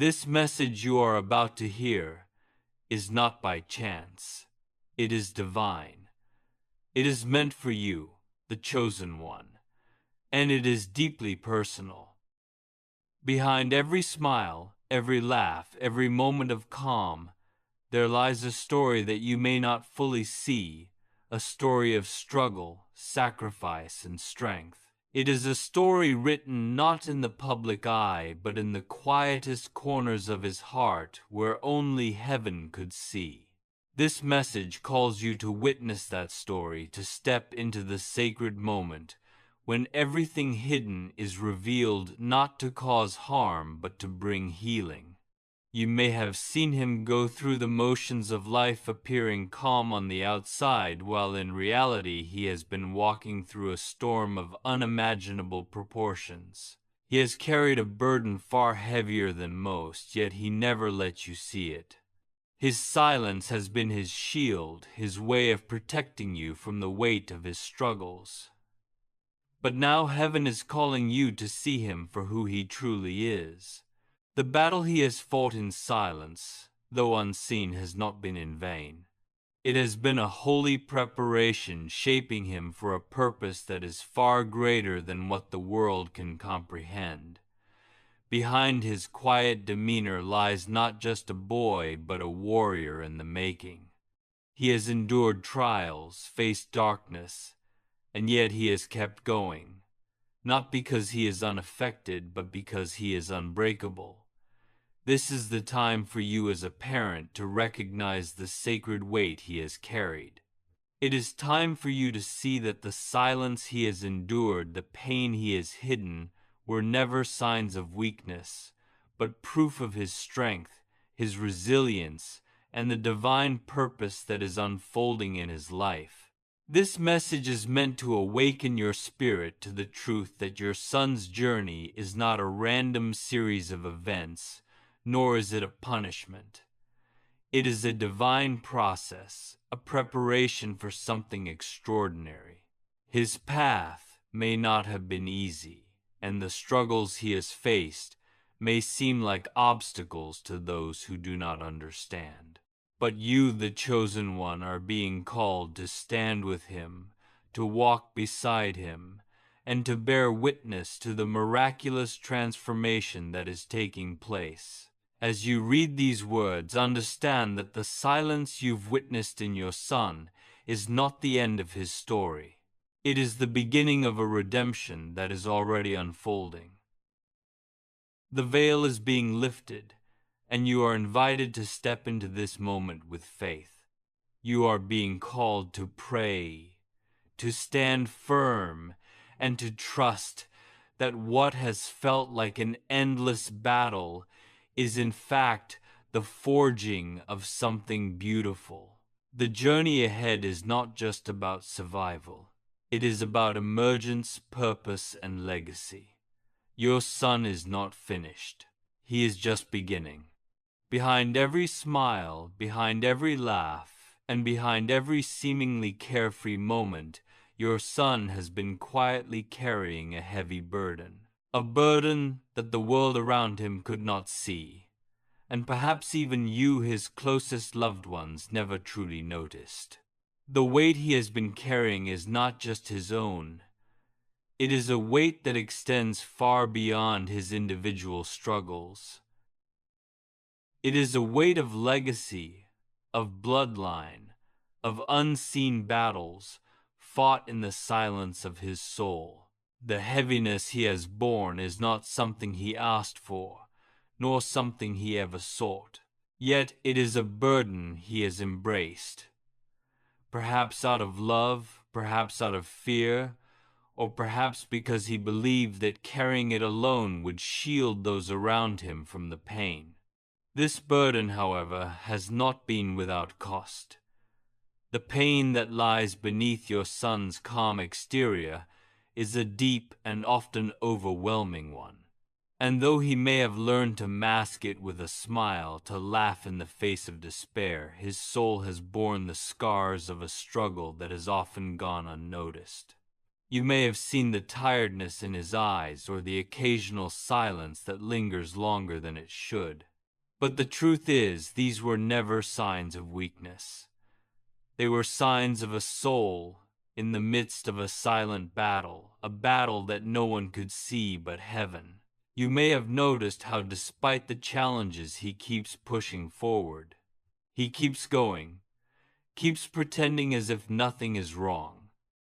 This message you are about to hear is not by chance. It is divine. It is meant for you, the chosen one, and it is deeply personal. Behind every smile, every laugh, every moment of calm, there lies a story that you may not fully see, a story of struggle, sacrifice, and strength. It is a story written not in the public eye, but in the quietest corners of his heart, where only heaven could see. This message calls you to witness that story, to step into the sacred moment, when everything hidden is revealed, not to cause harm, but to bring healing. You may have seen him go through the motions of life, appearing calm on the outside, while in reality he has been walking through a storm of unimaginable proportions. He has carried a burden far heavier than most, yet he never lets you see it. His silence has been his shield, his way of protecting you from the weight of his struggles. But now heaven is calling you to see him for who he truly is. The battle he has fought in silence, though unseen, has not been in vain. It has been a holy preparation, shaping him for a purpose that is far greater than what the world can comprehend. Behind his quiet demeanor lies not just a boy, but a warrior in the making. He has endured trials, faced darkness, and yet he has kept going, not because he is unaffected, but because he is unbreakable. This is the time for you as a parent to recognize the sacred weight he has carried. It is time for you to see that the silence he has endured, the pain he has hidden, were never signs of weakness, but proof of his strength, his resilience, and the divine purpose that is unfolding in his life. This message is meant to awaken your spirit to the truth that your son's journey is not a random series of events, nor is it a punishment. It is a divine process, a preparation for something extraordinary. His path may not have been easy, and the struggles he has faced may seem like obstacles to those who do not understand. But you, the chosen one, are being called to stand with him, to walk beside him, and to bear witness to the miraculous transformation that is taking place. As you read these words, understand that the silence you've witnessed in your son is not the end of his story. It is the beginning of a redemption that is already unfolding. The veil is being lifted, and you are invited to step into this moment with faith. You are being called to pray, to stand firm, and to trust that what has felt like an endless battle is in fact the forging of something beautiful. The journey ahead is not just about survival. It is about emergence, purpose, and legacy. Your son is not finished. He is just beginning. Behind every smile, behind every laugh, and behind every seemingly carefree moment, your son has been quietly carrying a heavy burden. A burden that the world around him could not see, and perhaps even you, his closest loved ones, never truly noticed. The weight he has been carrying is not just his own. It is a weight that extends far beyond his individual struggles. It is a weight of legacy, of bloodline, of unseen battles fought in the silence of his soul. The heaviness he has borne is not something he asked for, nor something he ever sought. Yet it is a burden he has embraced. Perhaps out of love, perhaps out of fear, or perhaps because he believed that carrying it alone would shield those around him from the pain. This burden, however, has not been without cost. The pain that lies beneath your son's calm exterior is a deep and often overwhelming one. And though he may have learned to mask it with a smile, to laugh in the face of despair, his soul has borne the scars of a struggle that has often gone unnoticed. You may have seen the tiredness in his eyes, or the occasional silence that lingers longer than it should. But the truth is, these were never signs of weakness. They were signs of a soul in the midst of a silent battle, a battle that no one could see but heaven. You may have noticed how despite the challenges he keeps pushing forward. He keeps going, keeps pretending as if nothing is wrong.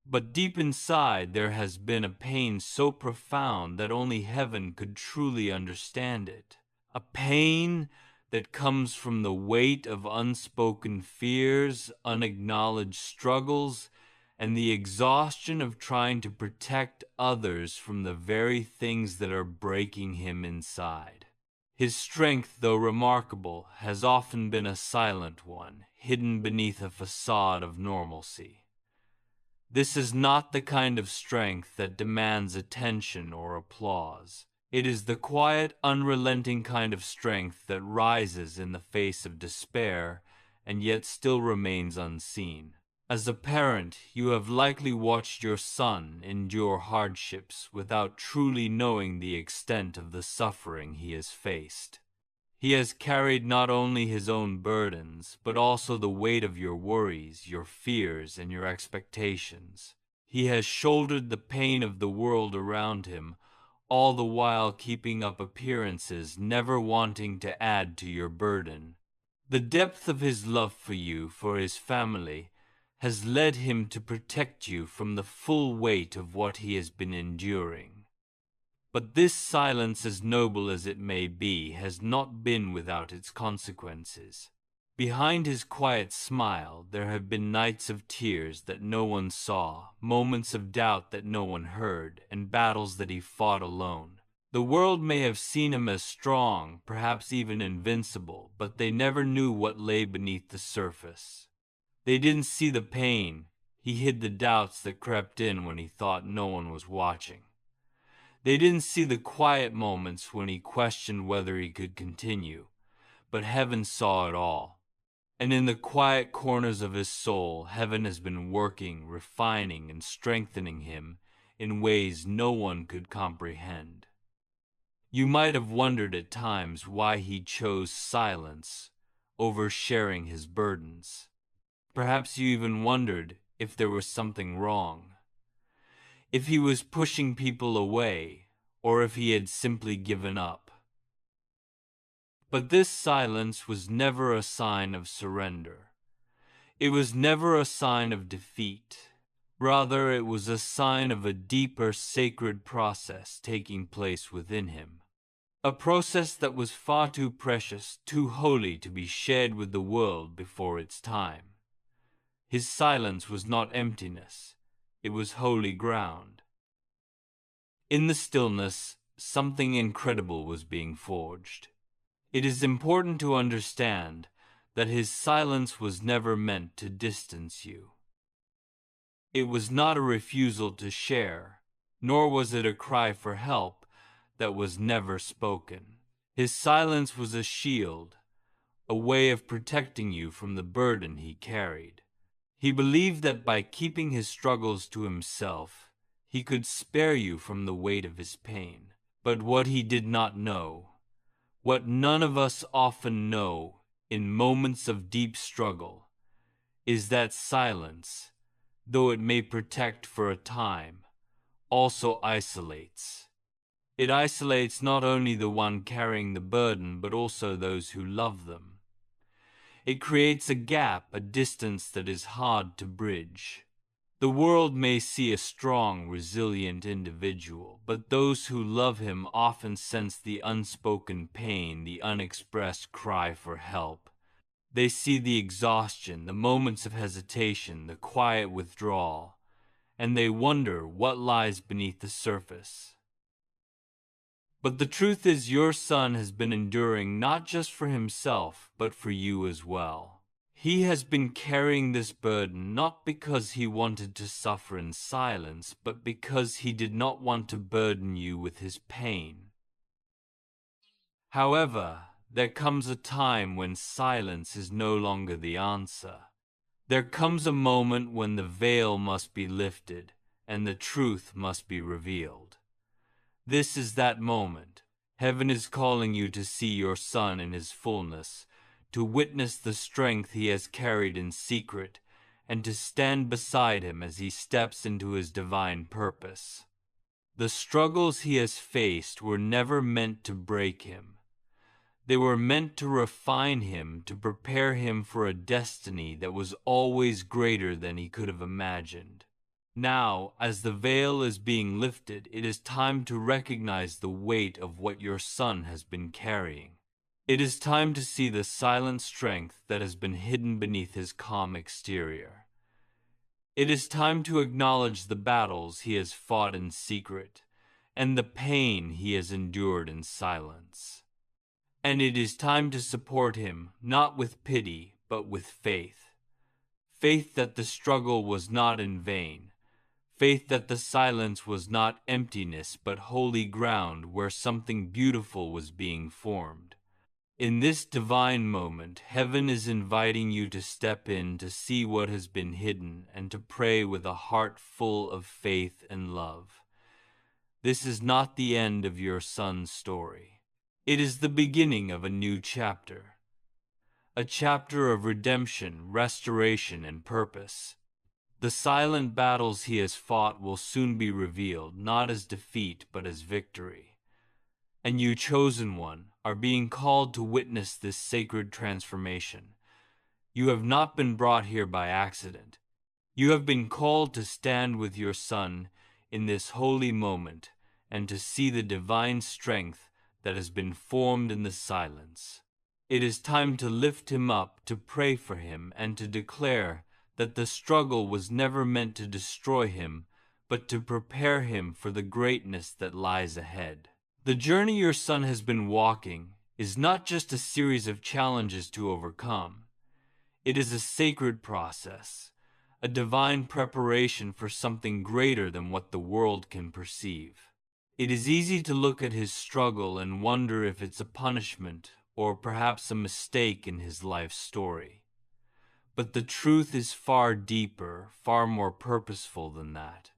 But deep inside there has been a pain so profound that only heaven could truly understand it. A pain that comes from the weight of unspoken fears, unacknowledged struggles, and the exhaustion of trying to protect others from the very things that are breaking him inside. His strength, though remarkable, has often been a silent one, hidden beneath a facade of normalcy. This is not the kind of strength that demands attention or applause. It is the quiet, unrelenting kind of strength that rises in the face of despair and yet still remains unseen. As a parent, you have likely watched your son endure hardships without truly knowing the extent of the suffering he has faced. He has carried not only his own burdens, but also the weight of your worries, your fears, and your expectations. He has shouldered the pain of the world around him, all the while keeping up appearances, never wanting to add to your burden. The depth of his love for you, for his family, has led him to protect you from the full weight of what he has been enduring. But this silence, as noble as it may be, has not been without its consequences. Behind his quiet smile, there have been nights of tears that no one saw, moments of doubt that no one heard, and battles that he fought alone. The world may have seen him as strong, perhaps even invincible, but they never knew what lay beneath the surface. They didn't see the pain. He hid the doubts that crept in when he thought no one was watching. They didn't see the quiet moments when he questioned whether he could continue, but heaven saw it all. And in the quiet corners of his soul, heaven has been working, refining, and strengthening him in ways no one could comprehend. You might have wondered at times why he chose silence over sharing his burdens. Perhaps you even wondered if there was something wrong, if he was pushing people away, or if he had simply given up. But this silence was never a sign of surrender. It was never a sign of defeat. Rather, it was a sign of a deeper, sacred process taking place within him. A process that was far too precious, too holy to be shared with the world before its time. His silence was not emptiness, it was holy ground. In the stillness, something incredible was being forged. It is important to understand that his silence was never meant to distance you. It was not a refusal to share, nor was it a cry for help that was never spoken. His silence was a shield, a way of protecting you from the burden he carried. He believed that by keeping his struggles to himself, he could spare you from the weight of his pain. But what he did not know, what none of us often know in moments of deep struggle, is that silence, though it may protect for a time, also isolates. It isolates not only the one carrying the burden, but also those who love them. It creates a gap, a distance that is hard to bridge. The world may see a strong, resilient individual, but those who love him often sense the unspoken pain, the unexpressed cry for help. They see the exhaustion, the moments of hesitation, the quiet withdrawal, and they wonder what lies beneath the surface. But the truth is, your son has been enduring not just for himself, but for you as well. He has been carrying this burden not because he wanted to suffer in silence, but because he did not want to burden you with his pain. However, there comes a time when silence is no longer the answer. There comes a moment when the veil must be lifted and the truth must be revealed. This is that moment. Heaven is calling you to see your son in his fullness, to witness the strength he has carried in secret, and to stand beside him as he steps into his divine purpose. The struggles he has faced were never meant to break him. They were meant to refine him, to prepare him for a destiny that was always greater than he could have imagined. Now, as the veil is being lifted, it is time to recognize the weight of what your son has been carrying. It is time to see the silent strength that has been hidden beneath his calm exterior. It is time to acknowledge the battles he has fought in secret, and the pain he has endured in silence. And it is time to support him, not with pity, but with faith. Faith that the struggle was not in vain. Faith that the silence was not emptiness, but holy ground where something beautiful was being formed. In this divine moment, heaven is inviting you to step in to see what has been hidden and to pray with a heart full of faith and love. This is not the end of your son's story. It is the beginning of a new chapter. A chapter of redemption, restoration, and purpose. The silent battles he has fought will soon be revealed, not as defeat, but as victory. And you, chosen one, are being called to witness this sacred transformation. You have not been brought here by accident. You have been called to stand with your son in this holy moment and to see the divine strength that has been formed in the silence. It is time to lift him up, to pray for him, and to declare that the struggle was never meant to destroy him, but to prepare him for the greatness that lies ahead. The journey your son has been walking is not just a series of challenges to overcome. It is a sacred process, a divine preparation for something greater than what the world can perceive. It is easy to look at his struggle and wonder if it's a punishment or perhaps a mistake in his life story. But the truth is far deeper, far more purposeful than that.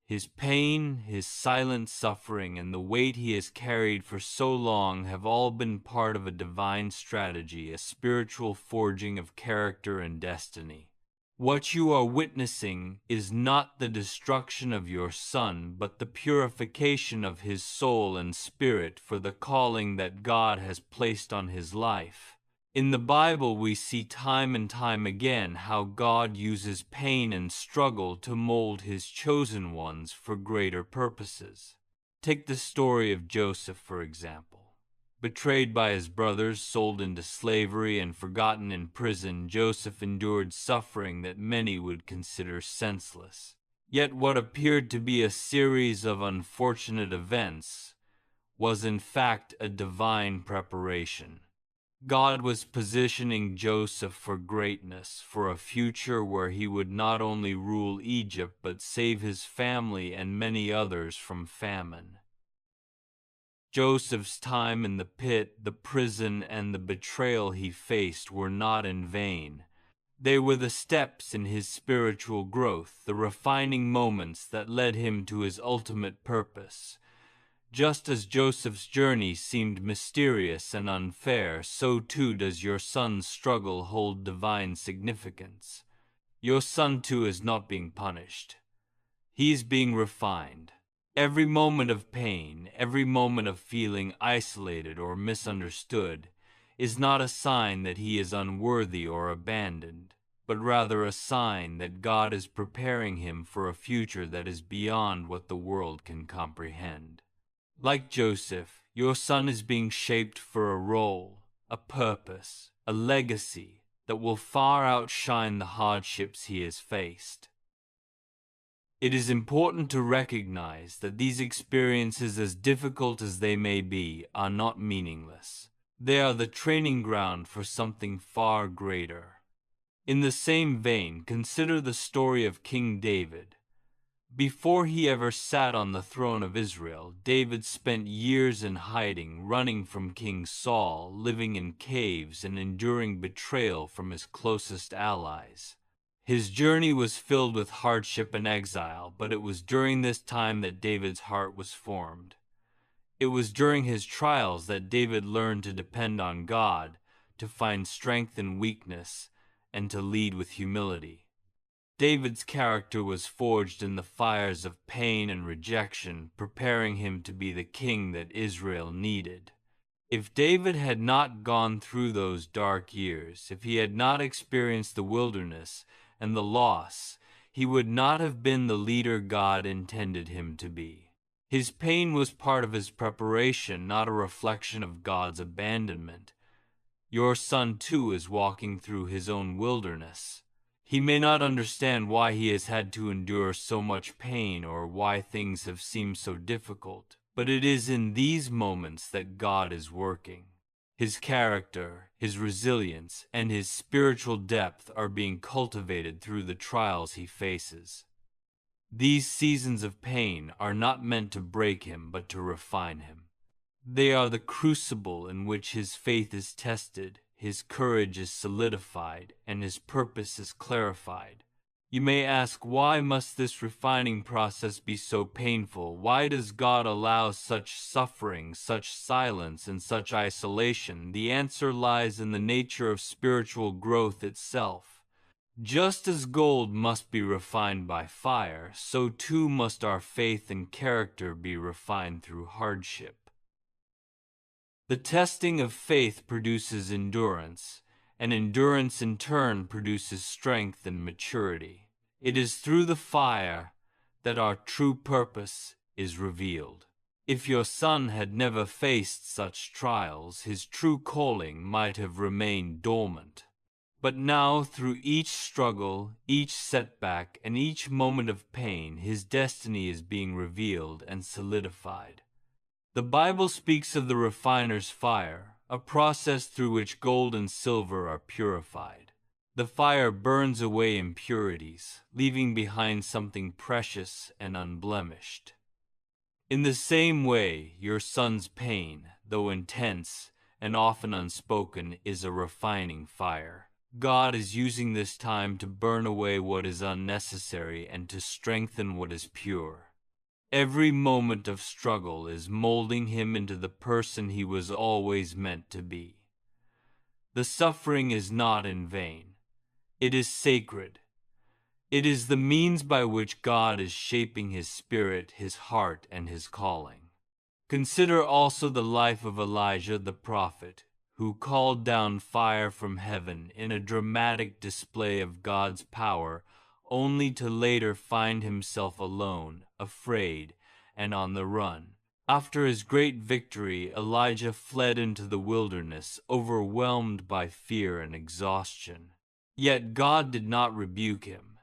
His pain, his silent suffering, and the weight he has carried for so long have all been part of a divine strategy, a spiritual forging of character and destiny. What you are witnessing is not the destruction of your son, but the purification of his soul and spirit for the calling that God has placed on his life. In the Bible, we see time and time again how God uses pain and struggle to mold his chosen ones for greater purposes. Take the story of Joseph, for example. Betrayed by his brothers, sold into slavery, and forgotten in prison, Joseph endured suffering that many would consider senseless. Yet what appeared to be a series of unfortunate events was in fact a divine preparation. God was positioning Joseph for greatness, for a future where he would not only rule Egypt but save his family and many others from famine. Joseph's time in the pit, the prison, and the betrayal he faced were not in vain. They were the steps in his spiritual growth, the refining moments that led him to his ultimate purpose. Just as Joseph's journey seemed mysterious and unfair, so too does your son's struggle hold divine significance. Your son too is not being punished. He is being refined. Every moment of pain, every moment of feeling isolated or misunderstood, is not a sign that he is unworthy or abandoned, but rather a sign that God is preparing him for a future that is beyond what the world can comprehend. Like Joseph, your son is being shaped for a role, a purpose, a legacy that will far outshine the hardships he has faced. It is important to recognize that these experiences, as difficult as they may be, are not meaningless. They are the training ground for something far greater. In the same vein, consider the story of King David. Before he ever sat on the throne of Israel, David spent years in hiding, running from King Saul, living in caves, and enduring betrayal from his closest allies. His journey was filled with hardship and exile, but it was during this time that David's heart was formed. It was during his trials that David learned to depend on God, to find strength in weakness, and to lead with humility. David's character was forged in the fires of pain and rejection, preparing him to be the king that Israel needed. If David had not gone through those dark years, if he had not experienced the wilderness and the loss, he would not have been the leader God intended him to be. His pain was part of his preparation, not a reflection of God's abandonment. Your son, too, is walking through his own wilderness. He may not understand why he has had to endure so much pain or why things have seemed so difficult, but it is in these moments that God is working. His character, his resilience, and his spiritual depth are being cultivated through the trials he faces. These seasons of pain are not meant to break him, but to refine him. They are the crucible in which his faith is tested, his courage is solidified, and his purpose is clarified. You may ask, why must this refining process be so painful? Why does God allow such suffering, such silence, and such isolation? The answer lies in the nature of spiritual growth itself. Just as gold must be refined by fire, so too must our faith and character be refined through hardship. The testing of faith produces endurance, and endurance in turn produces strength and maturity. It is through the fire that our true purpose is revealed. If your son had never faced such trials, his true calling might have remained dormant. But now, through each struggle, each setback, and each moment of pain, his destiny is being revealed and solidified. The Bible speaks of the refiner's fire, a process through which gold and silver are purified. The fire burns away impurities, leaving behind something precious and unblemished. In the same way, your son's pain, though intense and often unspoken, is a refining fire. God is using this time to burn away what is unnecessary and to strengthen what is pure. Every moment of struggle is molding him into the person he was always meant to be. The suffering is not in vain. It is sacred. It is the means by which God is shaping his spirit, his heart, and his calling. Consider also the life of Elijah the prophet, who called down fire from heaven in a dramatic display of God's power, only to later find himself alone, afraid, and on the run. After his great victory, Elijah fled into the wilderness, overwhelmed by fear and exhaustion. Yet God did not rebuke him.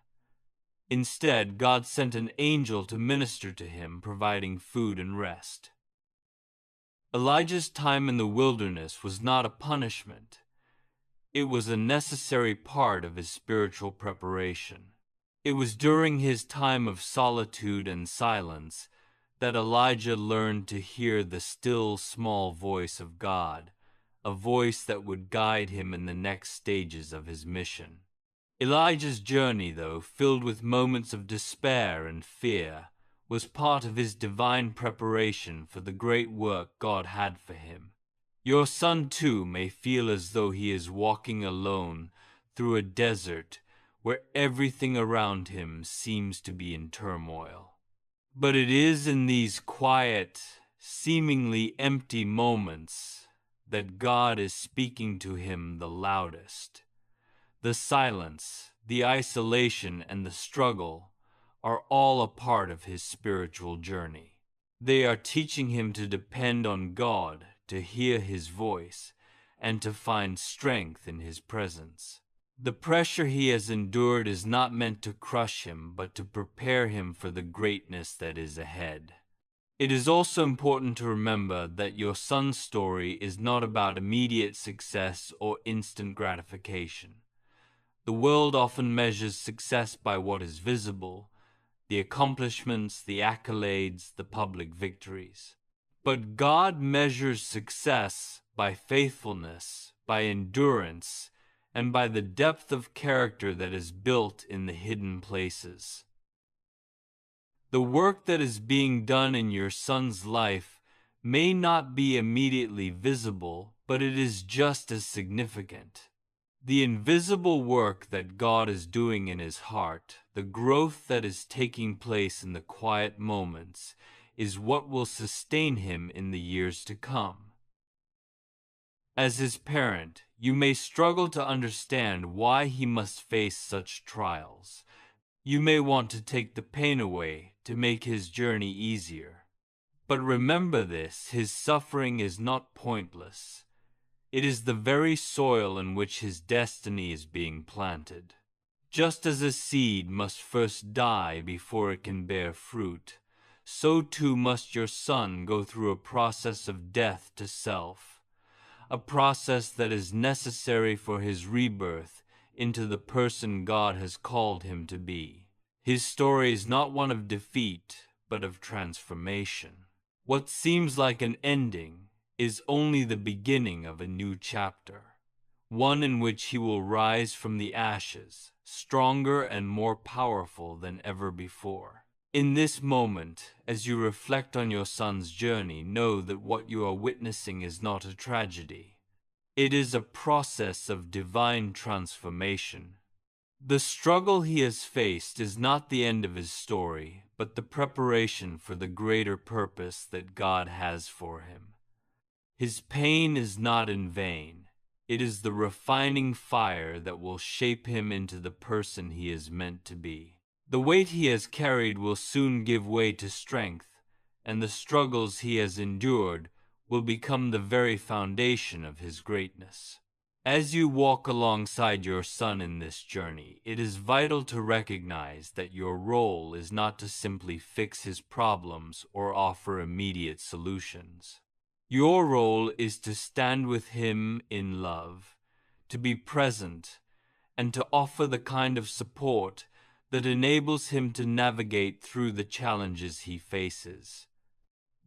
Instead, God sent an angel to minister to him, providing food and rest. Elijah's time in the wilderness was not a punishment. It was a necessary part of his spiritual preparation. It was during his time of solitude and silence that Elijah learned to hear the still, small voice of God, a voice that would guide him in the next stages of his mission. Elijah's journey, though filled with moments of despair and fear, was part of his divine preparation for the great work God had for him. Your son, too, may feel as though he is walking alone through a desert where everything around him seems to be in turmoil. But it is in these quiet, seemingly empty moments that God is speaking to him the loudest. The silence, the isolation, and the struggle are all a part of his spiritual journey. They are teaching him to depend on God, to hear his voice, and to find strength in his presence. The pressure he has endured is not meant to crush him, but to prepare him for the greatness that is ahead. It is also important to remember that your son's story is not about immediate success or instant gratification. The world often measures success by what is visible, the accomplishments, the accolades, the public victories. But God measures success by faithfulness, by endurance, and by the depth of character that is built in the hidden places. The work that is being done in your son's life may not be immediately visible, but it is just as significant. The invisible work that God is doing in his heart, the growth that is taking place in the quiet moments, is what will sustain him in the years to come. As his parent, you may struggle to understand why he must face such trials. You may want to take the pain away to make his journey easier. But remember this, his suffering is not pointless. It is the very soil in which his destiny is being planted. Just as a seed must first die before it can bear fruit, so too must your son go through a process of death to self, a process that is necessary for his rebirth into the person God has called him to be. His story is not one of defeat, but of transformation. What seems like an ending is only the beginning of a new chapter, one in which he will rise from the ashes, stronger and more powerful than ever before. In this moment, as you reflect on your son's journey, know that what you are witnessing is not a tragedy. It is a process of divine transformation. The struggle he has faced is not the end of his story, but the preparation for the greater purpose that God has for him. His pain is not in vain. It is the refining fire that will shape him into the person he is meant to be. The weight he has carried will soon give way to strength, and the struggles he has endured will become the very foundation of his greatness. As you walk alongside your son in this journey, it is vital to recognize that your role is not to simply fix his problems or offer immediate solutions. Your role is to stand with him in love, to be present, and to offer the kind of support that enables him to navigate through the challenges he faces.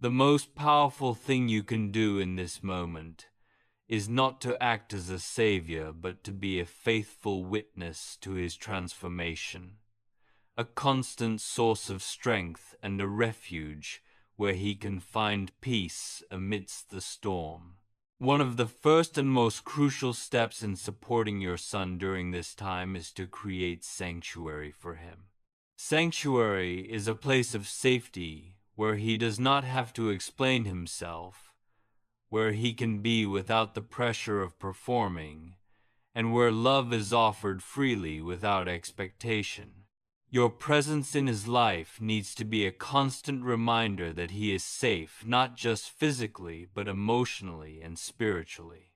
The most powerful thing you can do in this moment is not to act as a savior, but to be a faithful witness to his transformation, a constant source of strength and a refuge where he can find peace amidst the storm. One of the first and most crucial steps in supporting your son during this time is to create sanctuary for him. Sanctuary is a place of safety where he does not have to explain himself, where he can be without the pressure of performing, and where love is offered freely without expectation. Your presence in his life needs to be a constant reminder that he is safe, not just physically, but emotionally and spiritually.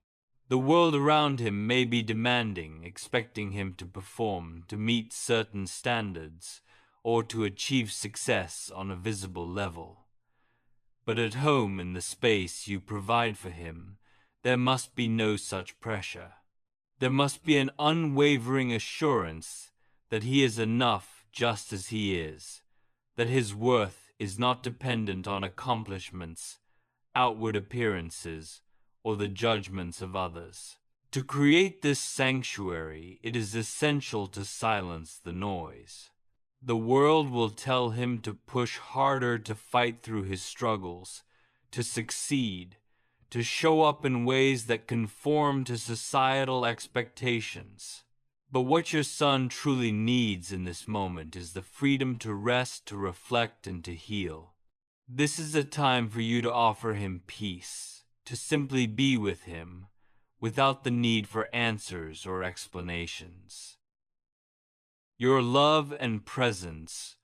The world around him may be demanding, expecting him to perform, to meet certain standards, or to achieve success on a visible level. But at home, in the space you provide for him, there must be no such pressure. There must be an unwavering assurance that he is enough just as he is, that his worth is not dependent on accomplishments, outward appearances, or the judgments of others. To create this sanctuary, it is essential to silence the noise. The world will tell him to push harder to fight through his struggles, to succeed, to show up in ways that conform to societal expectations. But what your son truly needs in this moment is the freedom to rest, to reflect, and to heal. This is a time for you to offer him peace, to simply be with him, without the need for answers or explanations. Your love and presence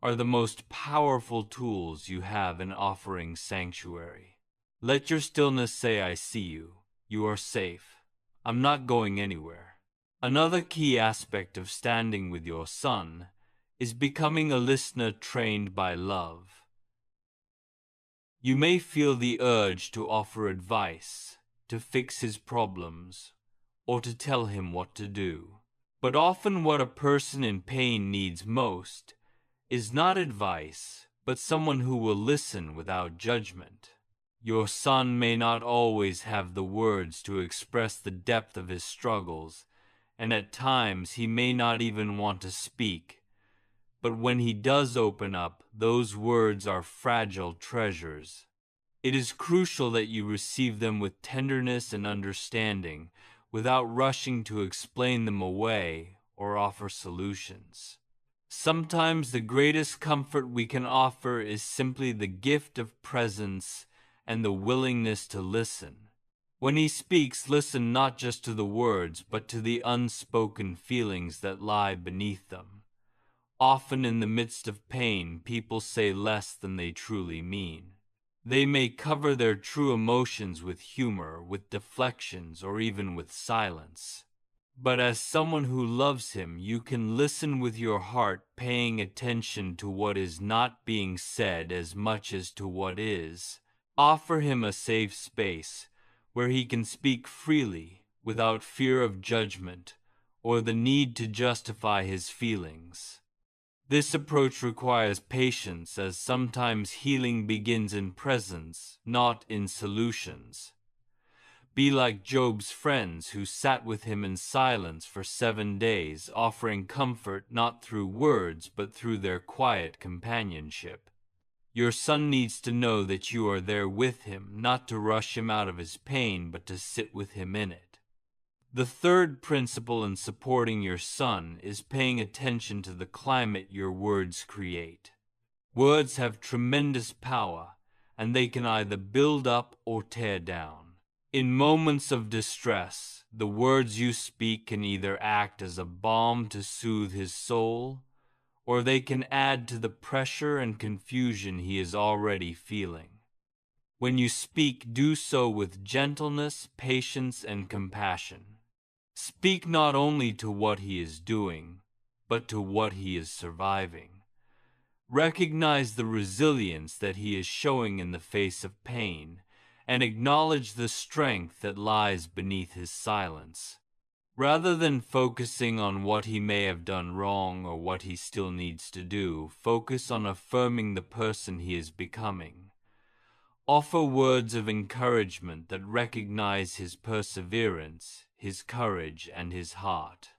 are the most powerful tools you have in offering sanctuary. Let your stillness say, "I see you. You are safe. I'm not going anywhere." Another key aspect of standing with your son is becoming a listener trained by love. You may feel the urge to offer advice, to fix his problems, or to tell him what to do. But often what a person in pain needs most is not advice, but someone who will listen without judgment. Your son may not always have the words to express the depth of his struggles, and at times he may not even want to speak. But when he does open up, those words are fragile treasures. It is crucial that you receive them with tenderness and understanding, without rushing to explain them away or offer solutions. Sometimes the greatest comfort we can offer is simply the gift of presence and the willingness to listen. When he speaks, listen not just to the words, but to the unspoken feelings that lie beneath them. Often in the midst of pain, people say less than they truly mean. They may cover their true emotions with humor, with deflections, or even with silence. But as someone who loves him, you can listen with your heart, paying attention to what is not being said as much as to what is. Offer him a safe space where he can speak freely, without fear of judgment or the need to justify his feelings. This approach requires patience, as sometimes healing begins in presence, not in solutions. Be like Job's friends who sat with him in silence for 7 days, offering comfort not through words but through their quiet companionship. Your son needs to know that you are there with him, not to rush him out of his pain, but to sit with him in it. The third principle in supporting your son is paying attention to the climate your words create. Words have tremendous power, and they can either build up or tear down. In moments of distress, the words you speak can either act as a balm to soothe his soul, or they can add to the pressure and confusion he is already feeling. When you speak, do so with gentleness, patience, and compassion. Speak not only to what he is doing, but to what he is surviving. Recognize the resilience that he is showing in the face of pain, and acknowledge the strength that lies beneath his silence. Rather than focusing on what he may have done wrong or what he still needs to do, focus on affirming the person he is becoming. Offer words of encouragement that recognize his perseverance, his courage, and his heart.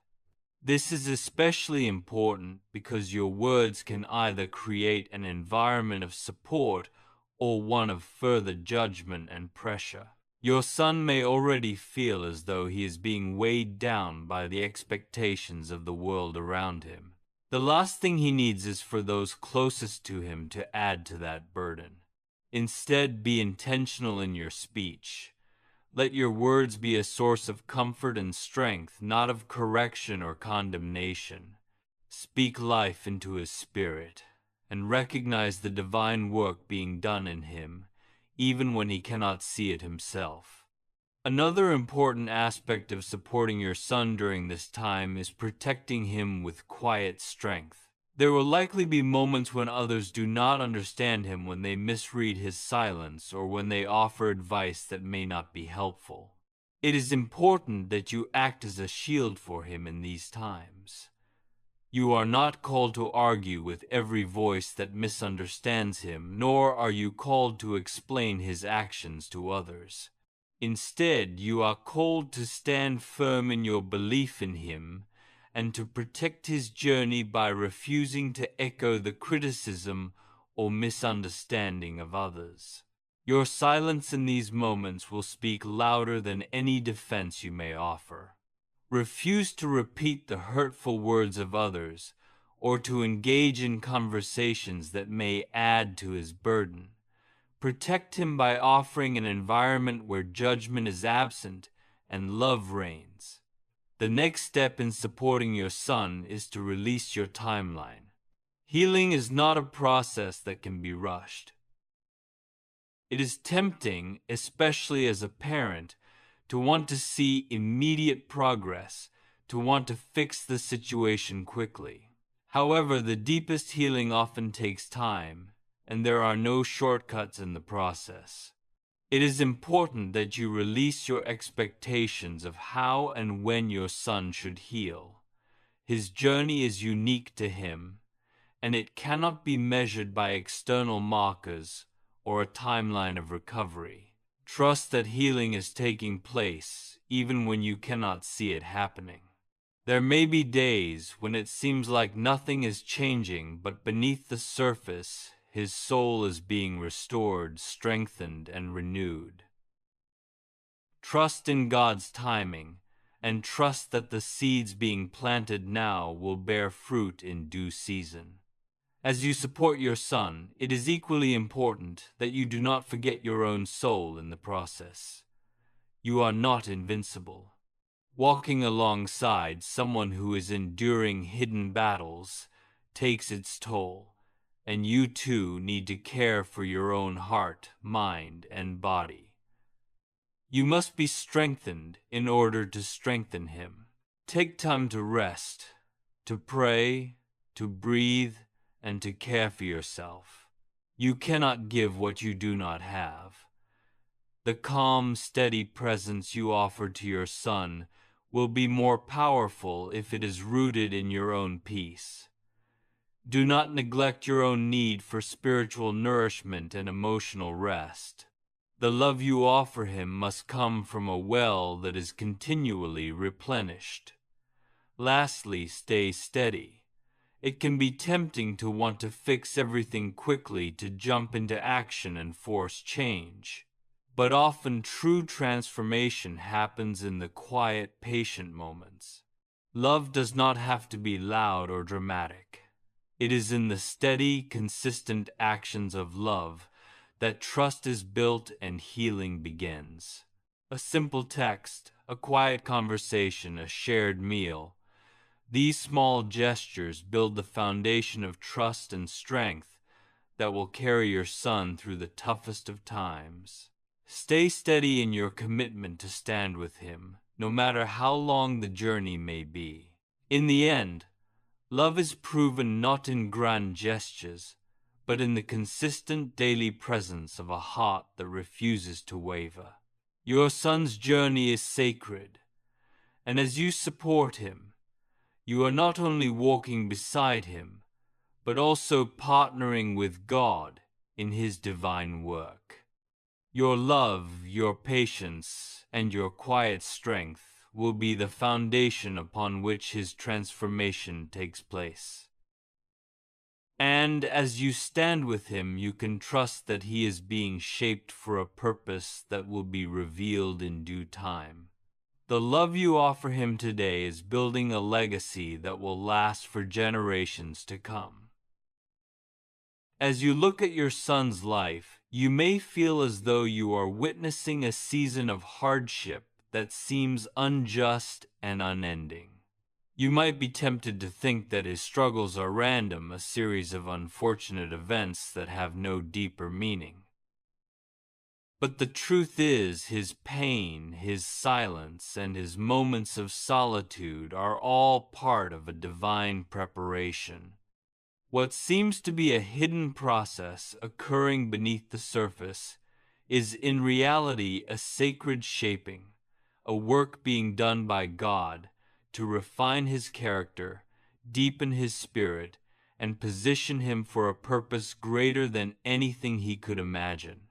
This is especially important because your words can either create an environment of support or one of further judgment and pressure. Your son may already feel as though he is being weighed down by the expectations of the world around him. The last thing he needs is for those closest to him to add to that burden. Instead, be intentional in your speech. Let your words be a source of comfort and strength, not of correction or condemnation. Speak life into his spirit, and recognize the divine work being done in him, even when he cannot see it himself. Another important aspect of supporting your son during this time is protecting him with quiet strength. There will likely be moments when others do not understand him, when they misread his silence, or when they offer advice that may not be helpful. It is important that you act as a shield for him in these times. You are not called to argue with every voice that misunderstands him, nor are you called to explain his actions to others. Instead, you are called to stand firm in your belief in him and to protect his journey by refusing to echo the criticism or misunderstanding of others. Your silence in these moments will speak louder than any defense you may offer. Refuse to repeat the hurtful words of others or to engage in conversations that may add to his burden. Protect him by offering an environment where judgment is absent and love reigns. The next step in supporting your son is to release your timeline. Healing is not a process that can be rushed. It is tempting, especially as a parent, to want to see immediate progress, to want to fix the situation quickly. However, the deepest healing often takes time, and there are no shortcuts in the process. It is important that you release your expectations of how and when your son should heal. His journey is unique to him, and it cannot be measured by external markers or a timeline of recovery. Trust that healing is taking place, even when you cannot see it happening. There may be days when it seems like nothing is changing, but beneath the surface, his soul is being restored, strengthened, and renewed. Trust in God's timing, and trust that the seeds being planted now will bear fruit in due season. As you support your son, it is equally important that you do not forget your own soul in the process. You are not invincible. Walking alongside someone who is enduring hidden battles takes its toll, and you too need to care for your own heart, mind, and body. You must be strengthened in order to strengthen him. Take time to rest, to pray, to breathe, and to care for yourself. You cannot give what you do not have. The calm, steady presence you offer to your son will be more powerful if it is rooted in your own peace. Do not neglect your own need for spiritual nourishment and emotional rest. The love you offer him must come from a well that is continually replenished. Lastly, stay steady. It can be tempting to want to fix everything quickly, to jump into action and force change. But often true transformation happens in the quiet, patient moments. Love does not have to be loud or dramatic. It is in the steady, consistent actions of love that trust is built and healing begins. A simple text, a quiet conversation, a shared meal. These small gestures build the foundation of trust and strength that will carry your son through the toughest of times. Stay steady in your commitment to stand with him, no matter how long the journey may be. In the end, love is proven not in grand gestures, but in the consistent daily presence of a heart that refuses to waver. Your son's journey is sacred, and as you support him, you are not only walking beside him, but also partnering with God in his divine work. Your love, your patience, and your quiet strength will be the foundation upon which his transformation takes place. And as you stand with him, you can trust that he is being shaped for a purpose that will be revealed in due time. The love you offer him today is building a legacy that will last for generations to come. As you look at your son's life, you may feel as though you are witnessing a season of hardship that seems unjust and unending. You might be tempted to think that his struggles are random, a series of unfortunate events that have no deeper meaning. But the truth is, his pain, his silence, and his moments of solitude are all part of a divine preparation. What seems to be a hidden process occurring beneath the surface is in reality a sacred shaping, a work being done by God to refine his character, deepen his spirit, and position him for a purpose greater than anything he could imagine.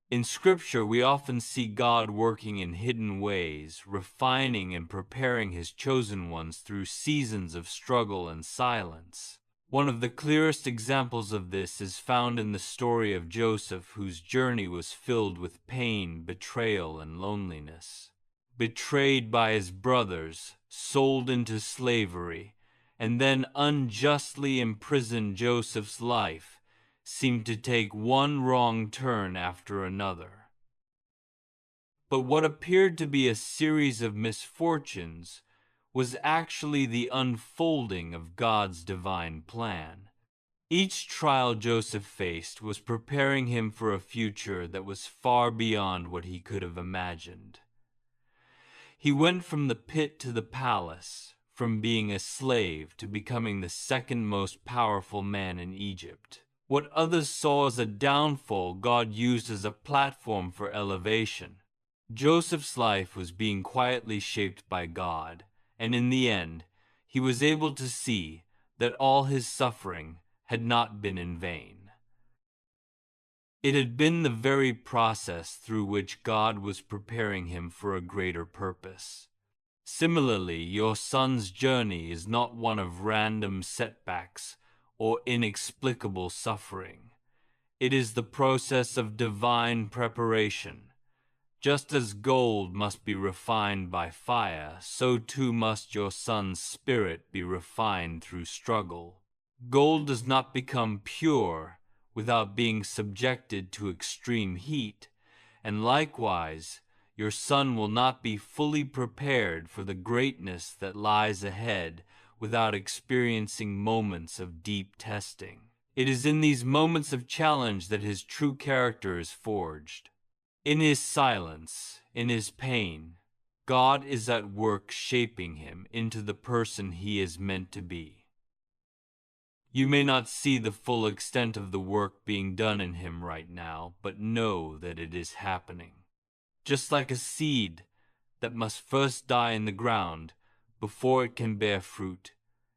In Scripture, we often see God working in hidden ways, refining and preparing his chosen ones through seasons of struggle and silence. One of the clearest examples of this is found in the story of Joseph, whose journey was filled with pain, betrayal, and loneliness. Betrayed by his brothers, sold into slavery, and then unjustly imprisoned, Joseph's life seemed to take one wrong turn after another. But what appeared to be a series of misfortunes was actually the unfolding of God's divine plan. Each trial Joseph faced was preparing him for a future that was far beyond what he could have imagined. He went from the pit to the palace, from being a slave to becoming the second most powerful man in Egypt. What others saw as a downfall, God used as a platform for elevation. Joseph's life was being quietly shaped by God, and in the end, he was able to see that all his suffering had not been in vain. It had been the very process through which God was preparing him for a greater purpose. Similarly, your son's journey is not one of random setbacks or inexplicable suffering. It is the process of divine preparation. Just as gold must be refined by fire, so too must your son's spirit be refined through struggle. Gold does not become pure without being subjected to extreme heat, and likewise, your son will not be fully prepared for the greatness that lies ahead without experiencing moments of deep testing. It is in these moments of challenge that his true character is forged. In his silence, in his pain, God is at work shaping him into the person he is meant to be. You may not see the full extent of the work being done in him right now, but know that it is happening. Just like a seed that must first die in the ground before it can bear fruit,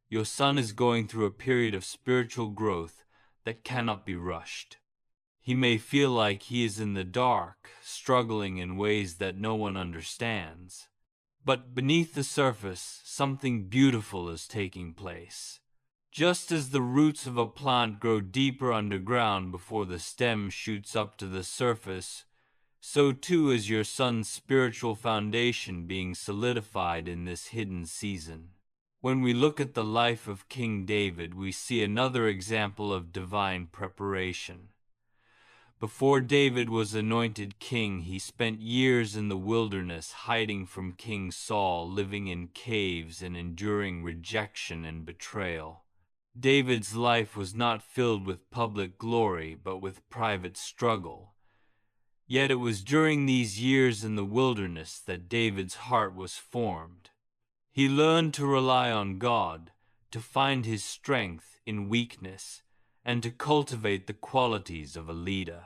your son is going through a period of spiritual growth that cannot be rushed. He may feel like he is in the dark, struggling in ways that no one understands. But beneath the surface, something beautiful is taking place. Just as the roots of a plant grow deeper underground before the stem shoots up to the surface, so too is your son's spiritual foundation being solidified in this hidden season. When we look at the life of King David, we see another example of divine preparation. Before David was anointed king, he spent years in the wilderness hiding from King Saul, living in caves and enduring rejection and betrayal. David's life was not filled with public glory, but with private struggle. Yet it was during these years in the wilderness that David's heart was formed. He learned to rely on God, to find his strength in weakness, and to cultivate the qualities of a leader.